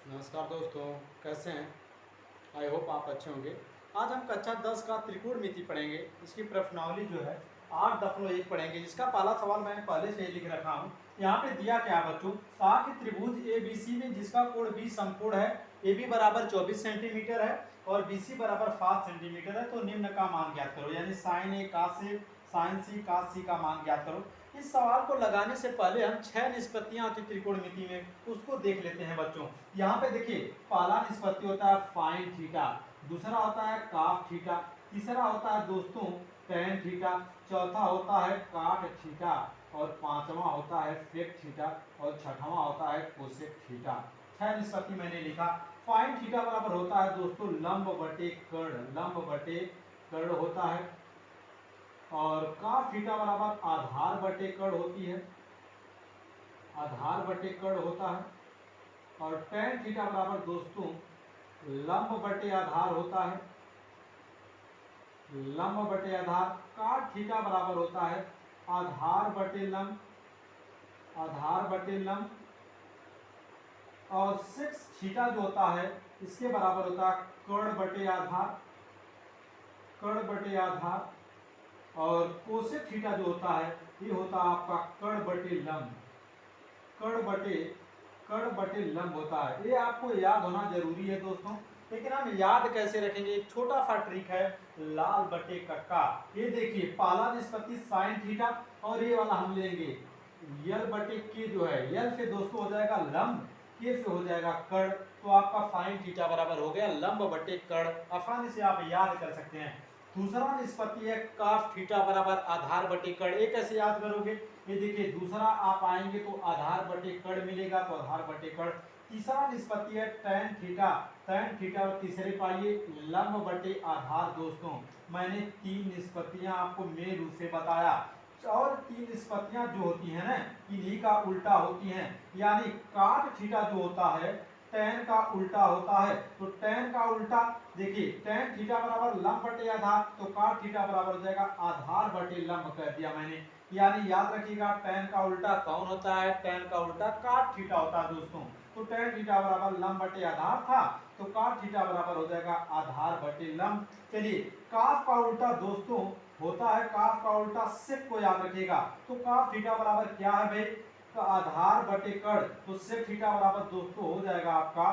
नमस्कार दोस्तों, कैसे हैं? आई होप आप अच्छे होंगे। आज हम कक्षा 10 का त्रिकोणमिति पढ़ेंगे। इसकी प्रश्नावली जो है 8.1 पढ़ेंगे, जिसका पहला सवाल मैंने पहले से ही लिख रखा हूँ। यहाँ पे दिया क्या बच्चों, कहा कि त्रिभुज ए बी सी में जिसका कोण बी समकोण है, ए बी बराबर 24 सेंटीमीटर है और बी सी बराबर 5 सेंटीमीटर है, तो निम्न का मान ज्ञात करो। यानी साइन ए cos ए, साइन सी cos सी का मान ज्ञात करो। इस सवाल को लगाने से पहले हम 6 निष्पत्तियां होती त्रिकोणमिति में, उसको देख लेते हैं बच्चों। यहाँ पे देखिए, पहला निष्पत्ति होता है फाइन थीटा, दूसरा होता है काफ थीटा, तीसरा होता है दोस्तों टेन थीटा, चौथा होता है काट थीटा और पांचवा होता है सेक थीटा और छठवां होता है कोसेक थीटा। 6 निष्पत्ति मैंने लिखा। फाइन थीटा बराबर होता है दोस्तों लंब बटे कर्ण, लंब बटे कर्ण होता है। और काफ थीटा बराबर आधार बटे कर्ण होती है, आधार बटे कर्ण होता है। और टेन थीटा बराबर दोस्तों लंब बटे आधार होता है, लंब बटे आधार। काट थीटा बराबर होता है आधार बटे लंब, आधार बटे लंब। और सिक्स थीटा जो होता है इसके बराबर होता है कर्ण बटे आधार, कर्ण बटे आधार। और कोसेक थीटा जो होता है ये होता है आपका कर्ण बटे लंब, कर्ण बटे लंब होता है। ये आपको याद होना जरूरी है दोस्तों। लेकिन हम याद कैसे रखेंगे, एक छोटा सा ट्रिक है, लाल बटे कक्का। ये देखिए, पहला निष्पत्ति साइन थीटा और ये वाला हम लेंगे यल बटे के, जो है यल से दोस्तों हो जाएगा लंब, के से हो जाएगा कर्ण, तो आपका साइन थीटा बराबर हो गया लंब बटे कर्ण। आसानी से आप याद कर सकते हैं। दूसरा निष्पत्ति है काफ थीटा बराबर आधार बटे कर्ण। ये कैसे याद करोगे, ये देखिए दूसरा आप आएंगे तो आधार बटे कर्ण मिलेगा, तो आधार बटे कर्ण। तीसरा निष्पत्ति है tan थीटा, tan थीटा और तीसरे पाइए लंब बटे आधार। दोस्तों मैंने 3 निष्पत्तियां आपको मेन रूप से बताया, और 3 निष्पत्तियां जो होती हैं ना इन्हीं का उल्टा होती हैं। यानी काट थीटा जो होता है tan का उल्टा होता है, तो tan का उल्टा देखिए tan थीटा बराबर लंब बटे आधार, तो काट थीटा बराबर हो जाएगा आधार बटे लंब कर दिया मैंने। यानी याद रखिएगा tan का उल्टा कौन होता है, tan का उल्टा काट थीटा होता है दोस्तों। तो tan थीटा बराबर लंब बटे आधार था, तो काट थीटा बराबर हो जाएगा आधार बटे लंब। चलिए, काफ का उल्टा दोस्तों होता है, काफ का उल्टा सेक को याद रखिएगा। तो काफ थीटा बराबर क्या है भाई, तो आधार बटे कर्ण, तो सेक थीटा बराबर दोस्तों हो जाएगा आपका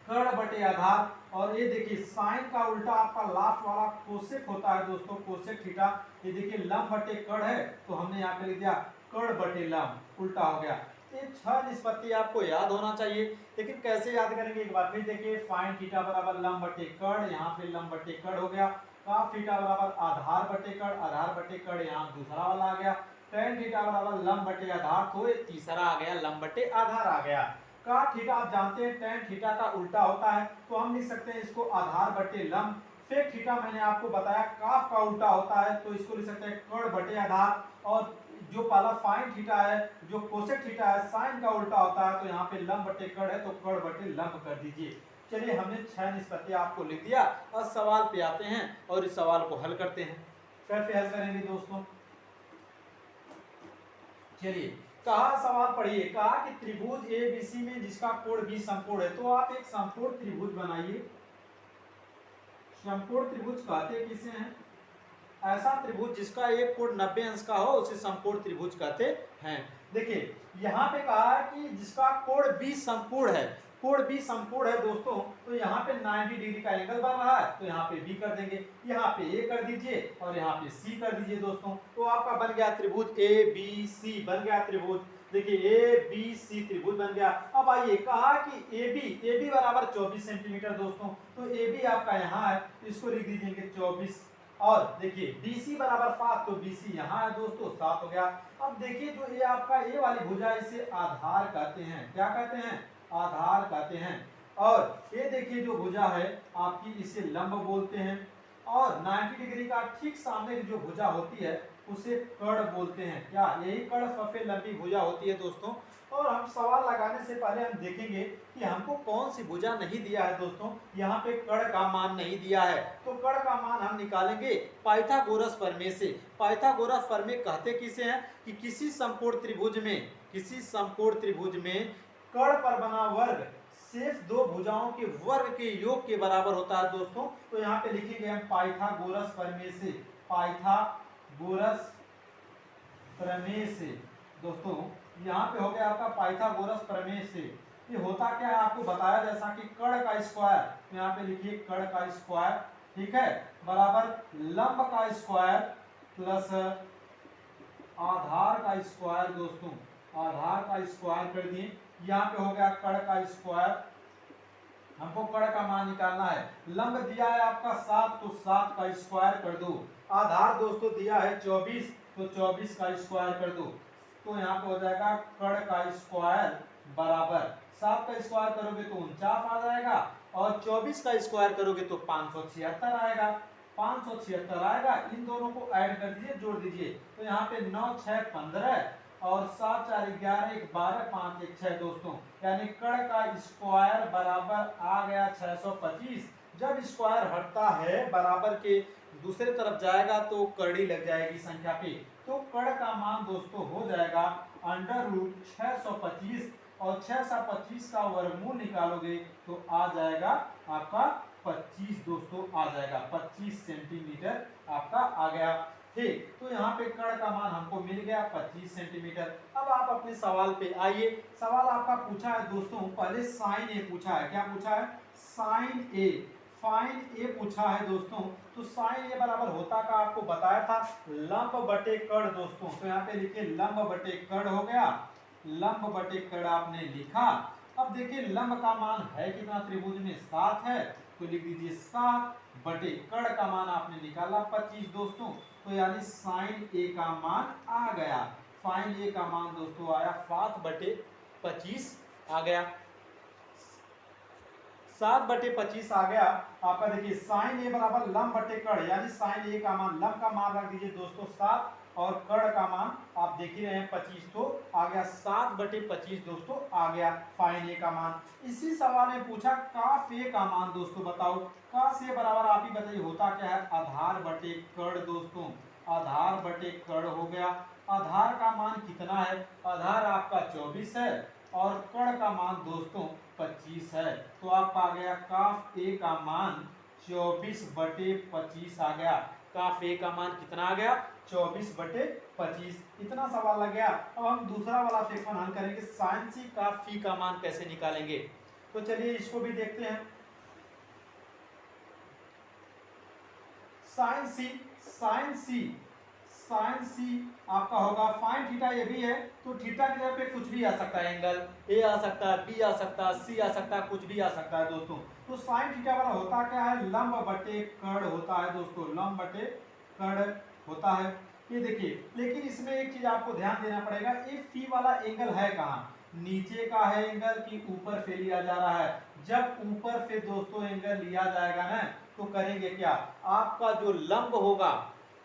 कर्ण बटे आधार। और ये देखिए साइन का उल्टा आपका लास्ट वाला कोसेक होता है दोस्तों, कोसेक थीटा। ये देखिए लंब बटे कर्ण है, तो हमने यहाँ पे लिख दिया कर्ण बटे लंब, उल्टा हो गया। ये 6 निष्पत्ति आपको याद होना चाहिए। लेकिन कैसे याद करेंगे, एक बार फिर देखिए, फाइन थीटा बराबर लंब बटे कर्ण, यहाँ पे लंब बटे कर्ण हो गया। काफ थीटा बराबर आधार बटे कर्ण, आधार बटे कर्ण यहाँ दूसरा वाला आ गया। टेन थीटा बराबर लंब बटे आधार, तो ये तीसरा आ गया, लंब बटे आधार आ गया। काट थीटा आप जानते हैं टेन थीटा का उल्टा होता है, तो हम लिख सकते हैं इसको आधार बटे लंब। सेक थीटा मैंने आपको बताया काफ का उल्टा होता है, तो इसको लिख सकते हैं कर्ण बटे आधार। और जो पहला फाइन थीटा है, जो कोसेक थीटा है, साइन का उल्टा होता है, तो यहाँ पे लंब बटे कर्ण है, तो कर्ण बटे लंब कर दीजिए। चलिए, हमने 6 निष्पत्ति आपको लिख दिया। अब सवाल पे आते हैं और इस सवाल को हल करते हैं। कैसे हल करेंगे दोस्तों, चलिए। कहा सवाल पढ़िए, कहा कि त्रिभुज ए बी सी में जिसका कोण बी समकोण है, तो आप एक समकोण त्रिभुज बनाइए। समकोण त्रिभुज कहते किसे हैं, ऐसा त्रिभुज जिसका एक कोण 90 अंश का हो उसे समकोण त्रिभुज कहते हैं। देखिए यहाँ पे कहा है कि जिसका कोण बी समकोण है, कोण बी समकोण है दोस्तों, तो यहाँ पे 90 डिग्री का एंगल बन रहा है, तो यहाँ पे बी कर देंगे, यहाँ पे ए कर दीजिए और यहाँ पे सी कर दीजिए दोस्तों। तो आपका बन गया त्रिभुज ए बी सी, बन गया त्रिभुज। देखिए ए बी सी त्रिभुज बन गया। अब आइए, कहा कि ए बी बराबर 24 सेंटीमीटर दोस्तों, तो ए बी आपका यहाँ है, इसको लिख दीजिए 24। और देखिए BC बराबर 7, तो BC यहाँ है दोस्तों, 7 हो गया। अब देखिए जो ये आपका ये वाली भुजा, इसे आधार कहते हैं। क्या कहते हैं, आधार कहते हैं। और ये देखिए जो भुजा है आपकी, इसे लंब बोलते हैं। और 90 डिग्री का ठीक सामने की जो भुजा होती है उसे कर्ण बोलते हैं। क्या, यही कर्ण सबसे लंबी भुजा होती है दोस्तों। और हम सवाल लगाने से पहले हम देखेंगे कि हमको कौन सी भुजा नहीं दिया है दोस्तों। यहाँ पे कर्ण का मान नहीं दिया है, तो कर्ण का मान हम निकालेंगे पाइथागोरस प्रमेय से। पाइथागोरस प्रमेय कहते किसे हैं कि किसी समकोण त्रिभुज में, किसी समकोण त्रिभुज में कर्ण पर बना वर्ग शेष दो भुजाओं के वर्ग के योग के बराबर होता है दोस्तों। तो यहाँ पे लिखेंगे हम पाइथागोरस प्रमेय से, पाइथागोरस प्रमेय से दोस्तों। यहाँ पे हो गया आपका पाइथागोरस प्रमेय से। ये होता क्या है आपको बताया, जैसा कि कर्ण का स्क्वायर, तो यहाँ पे लिखिए कर्ण का स्क्वायर, ठीक है, बराबर लंब का स्क्वायर प्लस आधार का स्क्वायर दोस्तों, आधार का स्क्वायर कर दिए। यहाँ पे हो गया कर्ण का स्क्वायर, हमको कर्ण का मान निकालना है। लंब दिया है आपका 7, तो 7 का स्क्वायर कर दो। आधार दोस्तों दिया है 24, तो 24 का स्क्वायर कर दो। तो यहाँ पे हो जाएगा कर्ण का स्क्वायर बराबर 7 का स्क्वायर करोगे तो 49 आ जाएगा, और 24 का स्क्वायर करोगे तो 576 आएगा। 576 आएगा, इन दोनों को ऐड कर दीजिए, जोड़ दीजिए। तो यहाँ पे 9 6 15 और 7 4 11 1 12 5 1 6 दोस्तों, यानी कर्ण का स्क्वायर बराबर आ गया 625। जब स्क्वायर हटता है बराबर के दूसरे तरफ जाएगा तो करड़ी लग जाएगी संख्या पे, तो कर्ण का मान दोस्तों हो जाएगा अंडर रूट 625, और 625 का वर्गमूल निकालोगे तो आ जाएगा आपका 25 दोस्तों, आ जाएगा 25 सेंटीमीटर आपका आ गया। ठीक, तो यहाँ पे कर्ण का मान हमको मिल गया 25 सेंटीमीटर। अब आप अपने सवाल पे आइए। सवाल आपका पूछा है दोस्तों, पहले साइन ए पूछा है। क्या पूछा है? साइन ए, फाइन ए पूछा है दोस्तों। तो साइन ए बराबर होता का आपको बताया था लंब बटे कर्ण दोस्तों। तो यहाँ पे लिखिए लंब बटे कर्ण हो गया, लंब बटे कर्ण आपने लिखा। अब देखिए लंब का मान है कितना त्रिभुज में? 7 है, तो लिख दीजिए 7 बटे कर्ण का मान आपने निकाला 25 दोस्तों। तो यानी साइन ए का मान आ गया, फाइन ए का मान दोस्तों आया 7 बटे 25 आ गया, 7 बटे 25 आ गया आपका। देखिए साइन ए बराबर लंब बटे कर्ण, यानी साइन ए का मान, लंब का मान रख दीजिए दोस्तों 7, और कर्ण का मान आप देख ही रहे हैं 25, तो आ गया 7 बटे 25 दोस्तों, आ गया फाइन ए का मान। इसी सवाल में पूछा काफ ए का मान दोस्तों, बताओ काफ ए बराबर आप ही बताइए होता क्या है? आधार बटे कर्ण दोस्तों, आधार बटे कर्ण हो गया। आधार का मान कितना है? आधार आपका 24 है, और कर्ण का मान दोस्तों 25 है। तो आपका आ गया काफ ए का मान 24 बटे 25 आ गया। काफ ए का मान कितना आ गया? 24 बटे 25। इतना सवाल लग गया। अब हम दूसरा वाला सेक्शन हल करेंगे, साइन सी का फी का मान कैसे निकालेंगे। तो चलिए इसको भी देखते हैं। साइन सी, साइन सी, साइन सी आपका होगा फाइन थीटा, ये भी है, तो थीटा की जगह पे कुछ भी आ सकता है, एंगल ए आ सकता है, बी आ सकता है, सी आ सकता है, कुछ भी आ सकता है दोस्तों। तो साइन थीटा वाला होता क्या है? लंब बटे कर्ण होता है दोस्तों, लंब बटे कर्ण होता है। ये देखिए, लेकिन इसमें एक चीज आपको ध्यान देना पड़ेगा, ये फी वाला एंगल है कहाँ? नीचे का है एंगल कि ऊपर से लिया जा रहा है? जब ऊपर से दोस्तों एंगल लिया जाएगा ना, तो करेंगे क्या, आपका जो लंब होगा,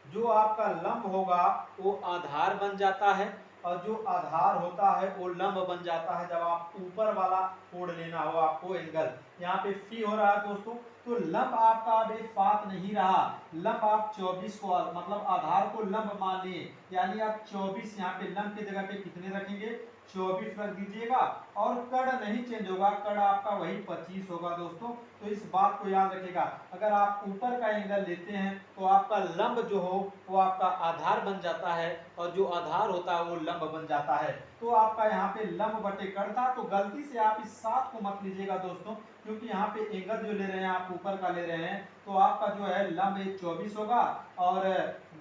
जो आपका लंब होगा वो आधार बन जाता है, और जो आधार होता है वो लंब बन जाता है जब आप ऊपर वाला कोण लेना हो आपको एंगल। यहाँ पे फी हो रहा है दोस्तों, तो लंब आपका अब 7 नहीं रहा, लंब आप 24 को, मतलब आधार को लंब मान लिए, यानी आप 24 यहाँ पे लंब की जगह पे कितने रखेंगे? 24 रख दीजिएगा, और कर्ण नहीं चेंज होगा, कर्ण आपका वही 25 होगा दोस्तों। तो इस बात को याद रखिएगा, अगर आप ऊपर का एंगल लेते हैं तो आपका लंब जो हो वो आपका आधार बन जाता है, और जो आधार होता है वो लंब बन जाता है। तो आपका यहाँ पे लंब बटे कर्ण था, तो गलती से आप इस 7 को मत लीजिएगा दोस्तों, क्योंकि यहाँ पे एंगल जो ले रहे हैं आप ऊपर का ले रहे हैं, तो आपका जो है लंब 24 होगा, और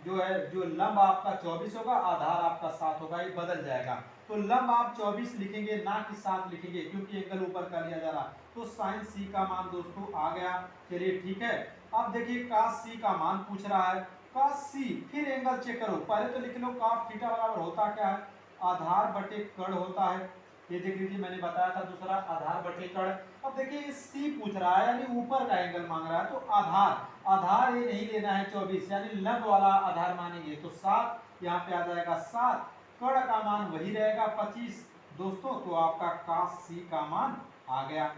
जो है जो लंब आपका 24 होगा, आधार आपका 7 होगा, ये बदल जाएगा। तो लंब आप 24 लिखेंगे, ना कि 7 लिखेंगे, क्योंकि एंगल ऊपर का लिया जा रहा। तो साइन सी का मान दोस्तों आ गया। चलिए ठीक है, अब देखिए कास सी का मान पूछ रहा है। कास सी, फिर एंगल चेक करो, पहले तो लिख लो काफ थीटा बराबर होता क्या है? आधार बटे कर्ण होता है। ये देख लीजिए, मैंने बताया था दूसरा आधार बटे कर्ण। अब देखिए सी पूछ रहा है, यानी ऊपर का एंगल मांग रहा है, तो आधार, आधार ये नहीं लेना है 24, यानी लंब वाला आधार मानेंगे, तो 7 यहाँ पे आ जाएगा 7, कर्ण का मान वही रहेगा 25 दोस्तों। तो आपका कास सी का मान आ गया।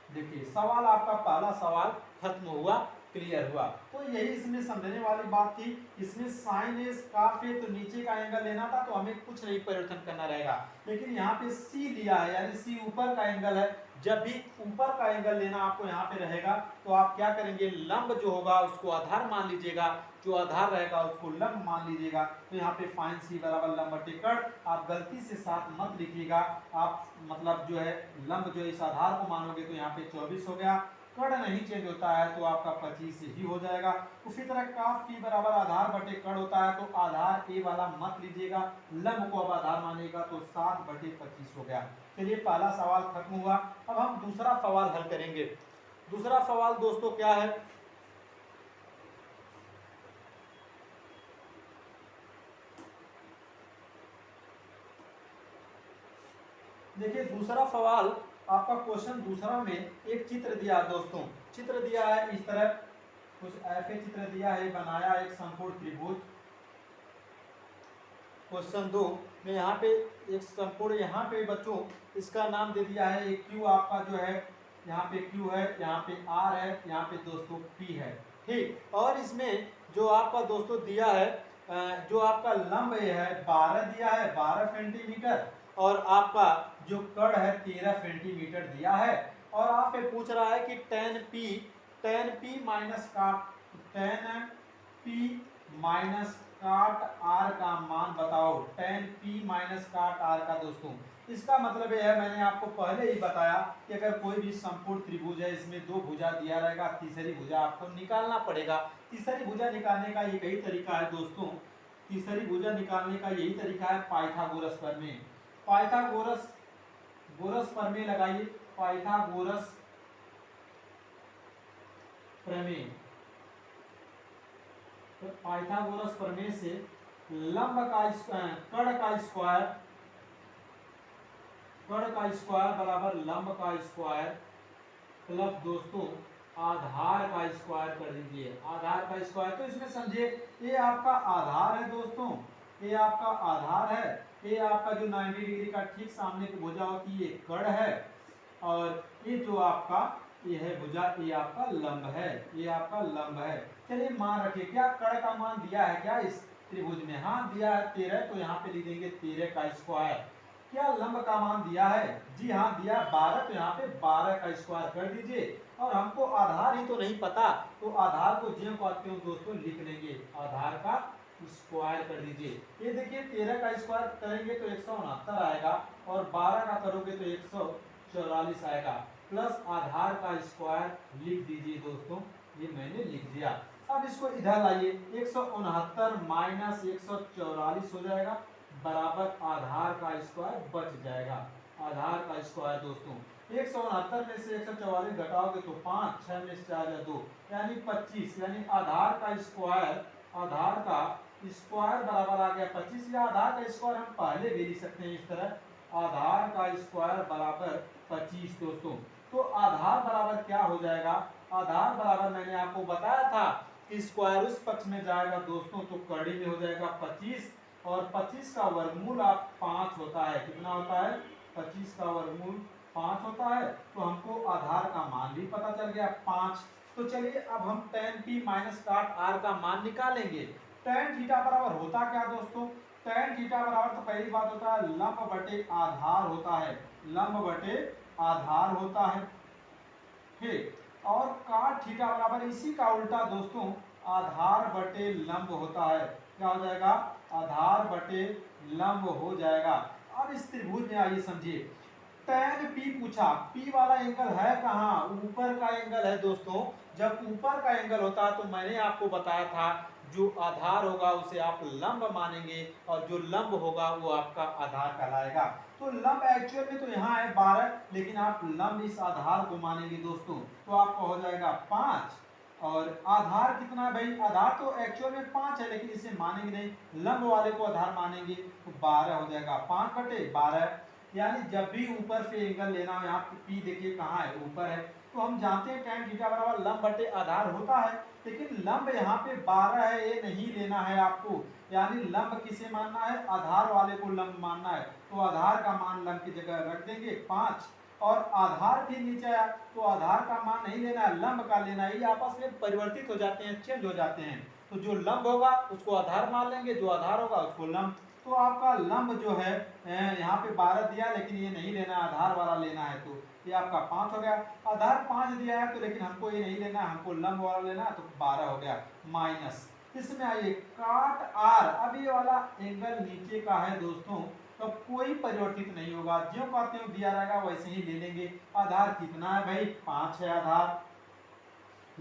देखिए सवाल आपका पहला सवाल खत्म हुआ, क्लियर हुआ। तो यही इसमें समझने वाली बात थी। इसमें साइन ए काफ ए, तो नीचे का एंगल लेना था, तो हमें कुछ नहीं परिवर्तन करना रहेगा, लेकिन यहाँ पे सी लिया है, यानी सी ऊपर का एंगल है, जब भी ऊपर का एंगल लेना आपको यहाँ पे रहेगा तो आप क्या करेंगे, लंब जो होगा उसको आधार मान लीजिएगा, जो आधार रहेगा उसको लंब मान लीजिएगा। तो यहाँ पे फाइन सी बराबर लंब बटे कड़, आप गलती से साथ मत लिखिएगा, आप मतलब जो है लंब जो इस आधार को मानोगे तो यहाँ पे 24 हो गया, कड़ नहीं चेंज होता है तो आपका 25 ही हो जाएगा। उसी तरह काफ पी बराबर आधार बटे कड़ होता है, तो आधार ए वाला मत लीजिएगा, लंब को अब आधार मानिएगा, तो 7 बटे 25 हो गया। चलिए पहला सवाल खत्म हुआ। अब हम दूसरा सवाल हल करेंगे। दूसरा सवाल दोस्तों क्या है, देखिए दूसरा सवाल आपका क्वेश्चन दूसरा में एक चित्र दिया है दोस्तों, चित्र दिया है इस तरह कुछ ऐसे चित्र दिया है, बनाया एक समकोण त्रिभुज। क्वेश्चन 2 में यहाँ पे एक समकोण, यहाँ पे बच्चों इसका नाम दे दिया है, एक क्यू आपका जो है यहाँ पे क्यू है, यहाँ पे आर है, यहाँ पे दोस्तों पी है, ठीक। और इसमें जो आपका दोस्तों दिया है जो आपका लंब ये है 12 दिया है, 12 सेंटीमीटर, और आपका जो कड़ है 13 सेंटीमीटर दिया है। और आपसे पूछ रहा है कि टेन पी माइनस काट आर का मान बताओ, टेन पी माइनस काट आर का। दोस्तों इसका मतलब यह है, मैंने आपको पहले ही बताया कि अगर कोई भी संपूर्ण त्रिभुज है, इसमें दो भुजा दिया रहेगा, तीसरी भुजा आपको निकालना पड़ेगा। तीसरी भुजा निकालने का यही तरीका है दोस्तों, तीसरी भुजा निकालने का यही तरीका है पाइथागोरस प्रमेय। पाइथागोरस प्रमेय लगाइए, पाइथागोरस प्रमेय। तो पाइथागोरस प्रमेय से लंब का कड़ का स्क्वायर बराबर लंब का स्क्वायर प्लस दोस्तों आधार का स्क्वायर कर दीजिए, आधार का स्क्वायर। तो इसमें समझिए ये आपका आधार है दोस्तों, ये आपका आधार है, ये आपका जो 90 डिग्री का ठीक सामने की भुजा होती है ये कड़ है, और ये जो आपका ये है भुजा ये आपका लंब है, ये आपका लंब है। चलिए मान रखिए, क्या कड़ का मान दिया है क्या इस त्रिभुज में, हाँ दिया है 13, तो यहाँ पे लिख देंगे 13 का स्क्वायर। क्या लंब का मान दिया है, जी हाँ दिया 12, तो यहाँ पे 12 का स्क्वायर कर दीजिए। और हमको आधार ही तो नहीं पता, तो आधार को ज्यों को आते हो दोस्तों लिख लेंगे, आधार का स्क्वायर कर दीजिए। ये देखिए 13 का स्क्वायर करेंगे तो 169 आएगा, और 12 का करोगे तो 144 आएगा, प्लस आधार का स्क्वायर लिख दीजिए दोस्तों, ये मैंने लिख दिया। अब इसको इधर लाइए, 169 माइनस 144 हो जाएगा, बराबर आधार का स्क्वायर बच जाएगा, आधार का स्क्वायर दोस्तों। 169 में से 144 घटाओगे तो 5, 6 में से 4 या 2 यानी 25, यानी आधार का स्क्वायर, आधार का स्क्वायर बराबर आ गया 25, या आधार का स्क्वायर हम पहले भी लिख सकते हैं इस तरह, आधार का स्क्वायर बराबर 25 दोस्तों। तो आधार बराबर क्या हो जाएगा, आधार बराबर मैंने आपको बताया था कि स्क्वायर उस पक्ष में जाएगा दोस्तों, तो कड़ी में हो जाएगा 25, और 25 का वर्गमूल आप 5 होता है, कितना होता है 25 का वर्गमूल 5 होता है। तो हमको आधार का मान भी पता चल गया 5। तो चलिए अब हम tan p माइनस काट r का मान निकालेंगे। tan थीटा बराबर होता क्या दोस्तों, tan थीटा बराबर तो पहली बात होता है लंब बटे आधार होता है, लंब बटे आधार होता है, ठीक। और काट थीटा बराबर इसी का उल्टा दोस्तों आधार बटे लंब होता है, क्या हो जाएगा आधार बटे लंब हो जाएगा। अब इस त्रिभुज में आइए समझिए, tan p पूछा, p वाला एंगल है कहाँ, ऊपर का एंगल है दोस्तों। जब ऊपर का एंगल होता है तो मैंने आपको बताया था जो आधार होगा उसे आप लंब मानेंगे, और जो लंब होगा वो आपका आधार कहलाएगा। तो लंब एक्चुअल में तो यहाँ है 12, लेकिन आप लंब इस आधार को मानेंगे दोस्तों, तो आपका हो जाएगा 5। और आधार कितना है भाई, आधार तो एक्चुअल में 5 है, लेकिन इसे मानेंगे नहीं, लंब वाले को आधार मानेंगे, तो 12 हो जाएगा, 5 बटे 12। यानी जब भी ऊपर से एंगल लेना हो, यहाँ p देखिए कहाँ है, ऊपर है, तो हम जानते हैं tan थीटा बराबर लंब बटे आधार होता है, लेकिन लंब यहाँ पे 12 है, ये नहीं लेना है आपको, यानी लंब किसे मानना है, आधार वाले को लंब मानना है। तो आधार का मान लंब की जगह रख देंगे 5, और आधार भी नीचे आया तो आधार का मान नहीं लेना है, लंब का लेना है, ये आपस में परिवर्तित हो जाते हैं, चेंज हो जाते हैं। तो जो लंब होगा उसको आधार मान लेंगे, जो आधार होगा उसको लंब। तो आपका लंब जो है यहाँ पे 12 दिया, लेकिन ये नहीं लेना, आधार वाला लेना है, तो ये आपका 5 हो गया। आधार 5 दिया है तो लेकिन हमको ये नहीं लेना, हमको लंब वाला लेना है, तो 12 हो गया माइनस। इसमें आइए काट आर। अब ये वाला एंगल नीचे का है दोस्तों, तो कोई परिवर्तित नहीं होगा, ज्यों का त्यों दिया रहेगा वैसे ही ले लेंगे। आधार कितना है भाई, 5 है आधार।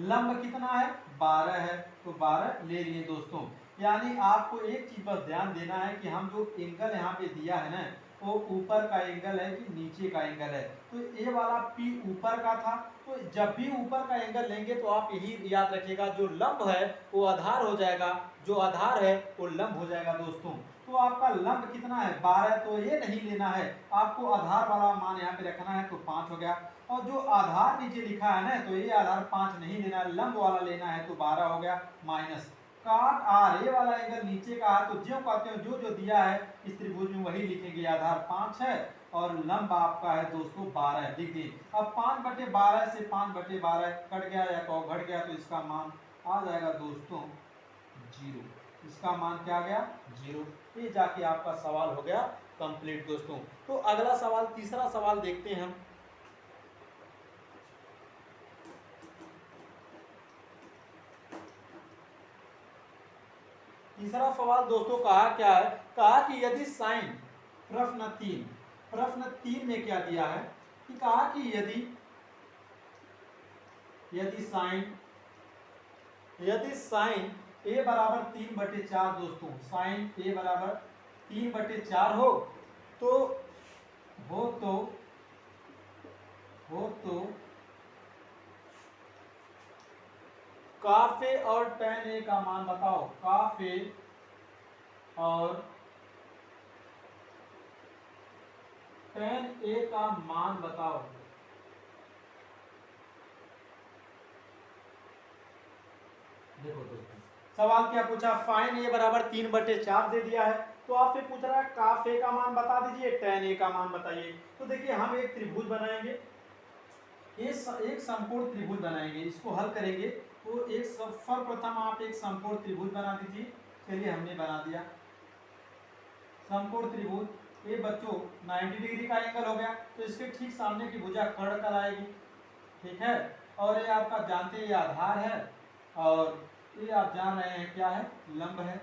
लंब कितना है, 12 है, तो 12 ले लिए दोस्तों। यानी आपको एक चीज बस ध्यान देना है कि हम जो एंगल यहाँ पे दिया है ना, वो ऊपर का एंगल है कि नीचे का एंगल है। तो ये वाला P ऊपर का था, तो जब भी ऊपर का एंगल लेंगे तो आप यही याद रखिएगा, जो लंब है वो आधार हो जाएगा, जो आधार है वो लंब हो जाएगा दोस्तों। तो आपका लंब कितना है, 12, तो ये नहीं लेना है, आपको आधार वाला मान यहाँ पे रखना है, तो 5 हो गया। और जो आधार नीचे लिखा है ना, तो ये आधार 5 नहीं लेना है, लंब वाला लेना है, तो 12 हो गया माइनस काट आर। ये वाला एंगल नीचे का है, तो ज्यों कहते हैं जो दिया है इस त्रिभुज में वही लिखेंगे। आधार 5 है और लंब आपका है दोस्तों 12 है, लिख दिए। अब 5/12 से 5/12 कट गया या तो घट गया, तो इसका मान आ जाएगा दोस्तों 0। इसका मान क्या आ गया, 0। ये जाके आपका सवाल हो गया कंप्लीट दोस्तों। तो अगला सवाल, तीसरा सवाल देखते हैं हम। तीसरा सवाल दोस्तों कहा क्या है, कहा कि यदि साइन, प्रश्न 3 में क्या दिया है कि कहा कि यदि साइन a बराबर 3/4 दोस्तों, साइन a बराबर 3/4 हो तो काफ ए और tan a का मान बताओ। काफ ए और tan a का मान बताओ। देखो दोस्तों सवाल क्या पूछा, फाइन ए बराबर 3/4 दे दिया है, तो आपसे पूछ रहा है काफ ए का मान बता दीजिए, tan a का मान बताइए। तो देखिए हम एक त्रिभुज बनाएंगे, एक समकोण त्रिभुज बनाएंगे, इसको हल करेंगे। तो एक सर्वप्रथम आप एक समकोण त्रिभुज बना दीजिए। चलिए हमने बना दिया समकोण त्रिभुज। ये बच्चों 90 डिग्री का एंगल हो गया, तो इसके ठीक सामने की भुजा कर्ण कराएगी, ठीक है। और ये आपका जानते हैं ये आधार है, और ये आप जान रहे हैं क्या है, लंब है।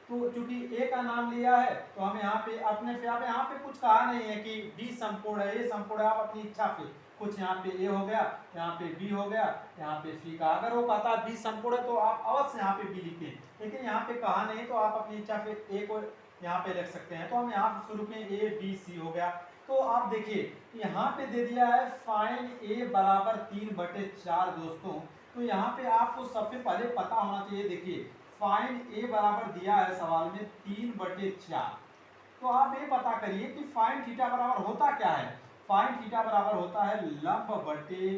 तो चूंकि ए का नाम लिया है, तो हम यहाँ पे अपने यहाँ पे कुछ कहा नहीं है कि बी समकोण है, ए समकोण है, आप अपनी इच्छा पे कुछ यहाँ पे ए हो गया, यहाँ पे बी हो गया, यहाँ पे सी का। अगर वो कहता बी समकोण है तो आप अवश्य यहाँ पे बी लिखें, लेकिन यहाँ पे कहा नहीं, तो आप अपनी इच्छा पे ए को यहाँ पे रख सकते हैं। तो हम यहाँ शुरू में ए बी सी हो गया। तो आप देखिए यहाँ पे दे दिया है फाइन ए बराबर 3/4 दोस्तों। तो यहाँ पे आपको सबसे पहले पता होना चाहिए, देखिए फाइन ए बराबर दिया है सवाल में 3/4। तो आप ये पता करिए कि फाइन थीटा बराबर होता क्या है। फाइन थीटा बराबर होता है लंब बटे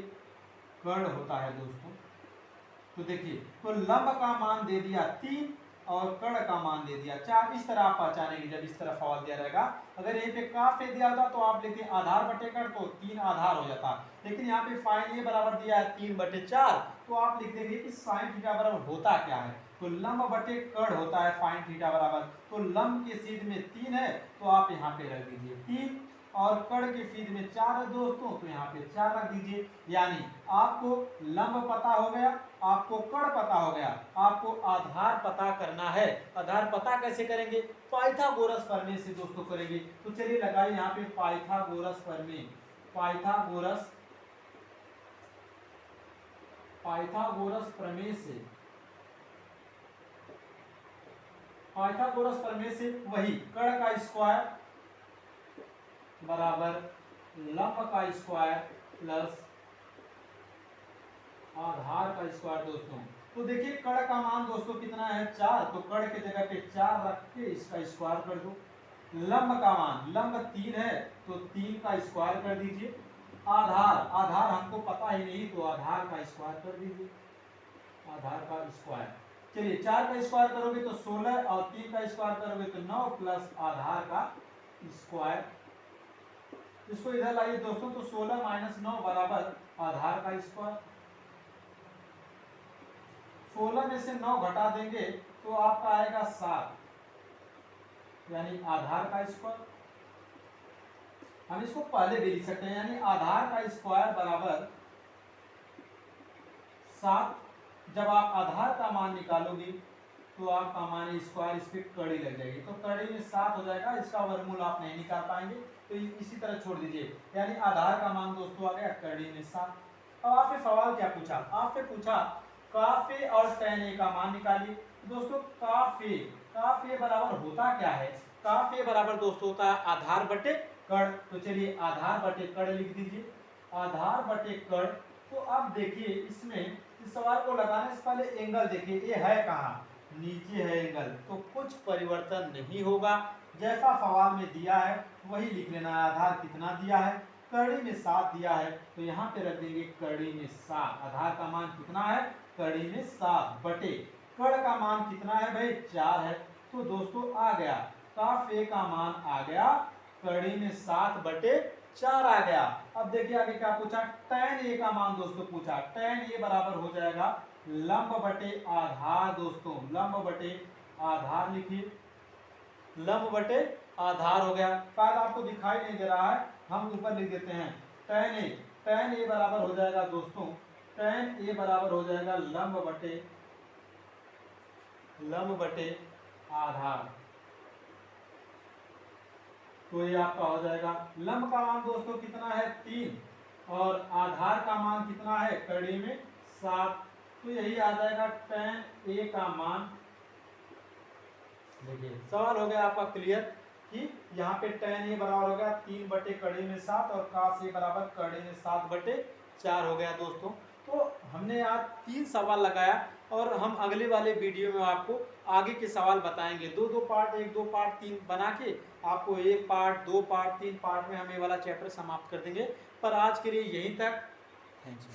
कर्ण होता है दोस्तों। तो देखिए तो लंब का मान दे दिया 3 और कर्ण का मान दे दिया 4। इस तरह आप पहचानेंगे जब इस तरह सवाल दिया रहेगा। अगर यहीं पे काफ ए दिया होता तो आप लेते आधार बटे कर्ण, तो 3 आधार हो जाता। लेकिन यहाँ पे फाइन ए बराबर दिया है 3/4, तो आप लिख देंगे कि साइन थीटा बराबर होता क्या है। तो लंब बटे कर्ण होता है फाइन थीटा बराबर। तो लंब के सीध में 3 है, तो आप यहाँ पे रख दीजिए 3, और कर्ण के सीध में 4 है दोस्तों, तो यहाँ पे 4 रख दीजिए। यानी आपको लंब पता हो गया, आपको कर्ण पता हो गया, आपको आधार पता करना है। आधार पता कैसे करेंगे, पाइथागोरस प्रमेय से दोस्तों करेंगे। तो चलिए लगाइए यहाँ पे पाइथागोरस प्रमेय। पाइथागोरस प्रमेय से, पाइथागोरस प्रमेय से वही कर्ण का स्क्वायर बराबर लंब का स्क्वायर प्लस आधार का स्क्वायर दोस्तों। तो देखिए कर्ण का मान दोस्तों कितना है 4, तो कर्ण के जगह पे 4 रख के इसका स्क्वायर कर दो। लंब का मान, लंब 3 है तो 3 का स्क्वायर कर दीजिए। आधार हमको पता ही नहीं, तो आधार का स्क्वायर कर दीजिए, आधार का स्क्वायर। चलिए 4 का स्क्वायर करोगे तो 16, और 3 का स्क्वायर करोगे तो 9 प्लस आधार का स्क्वायर। इसको इधर लाइए दोस्तों, तो 16 - 9 बराबर आधार का स्क्वायर। 16 में से 9 घटा देंगे तो आपका आएगा 7। यानी आधार का स्क्वायर, हम इसको पहले भी लिख सकते हैं, यानी आधार का स्क्वायर बराबर 7। जब आप आधार का मान निकालोगे तो आपका मान स्क्वायर, इस पे कड़ी लग जाएगी, तो कड़ी में 7 हो जाएगा, इसका वर्गमूल आप नहीं निकाल पाएंगे, तो इसी तरह छोड़ दीजिए। यानी आधार का मान दोस्तों आ गया कड़ी में 7। अब आपसे सवाल क्या पूछा, आपसे पूछा काफ ए और tan ए का मान निकालिए। दोस्तों काफ ए बराबर होता क्या है, काफ ए बराबर दोस्तों होता है आधार बटे कड़। तो चलिए आधार बटे कड़ लिख दीजिए, आधार बटे कड़। तो अब देखिए इसमें इस सवाल को लगाने से पहले एंगल देखिए, ये है कहाँ, नीचे है एंगल, तो कुछ परिवर्तन नहीं होगा, जैसा सवाल में दिया है वही लिख लेना है। आधार कितना दिया है, कड़ी में 7 दिया है, तो यहाँ पे रख देंगे कड़ी में 7। आधार का मान कितना है, कड़ी में 7 बटे कड़ का मान कितना है भाई 4 है। तो दोस्तों आ गया काफ ए का मान आ गया कड़ी में 7 बटे 4 आ गया। अब देखिए आगे क्या पूछा, tan ए का मान दोस्तों पूछा, tan ए बराबर हो जाएगा लंब बटे आधार। दोस्तों लंब बटे आधार लिखिए, लंब बटे आधार हो गया। शायद आपको दिखाई नहीं दे रहा है, हम ऊपर लिख देते हैं tan ए बराबर हो जाएगा दोस्तों, tan ए बराबर हो जाएगा लंब बटे आधार। तो ये आपका हो जाएगा, लंब का मान दोस्तों कितना है 3 और आधार का मान कितना है कड़ी में 7। तो यही आ जाएगा tan ए का मान। देखिए सवाल हो गया आपका क्लियर कि यहाँ पे tan ए बराबर हो गया 3 बटे कड़ी में 7 और cos ए बराबर कड़ी में 7 बटे 4 हो गया दोस्तों। तो हमने आज 3 सवाल लगाया और हम अगले वाले वीडियो में आपको आगे के सवाल बताएंगे। 2-2 पार्ट, 1-2 पार्ट 3 बना के आपको 1 पार्ट 2 पार्ट 3 पार्ट में हम ये वाला चैप्टर समाप्त कर देंगे। पर आज के लिए यहीं तक, थैंक यू।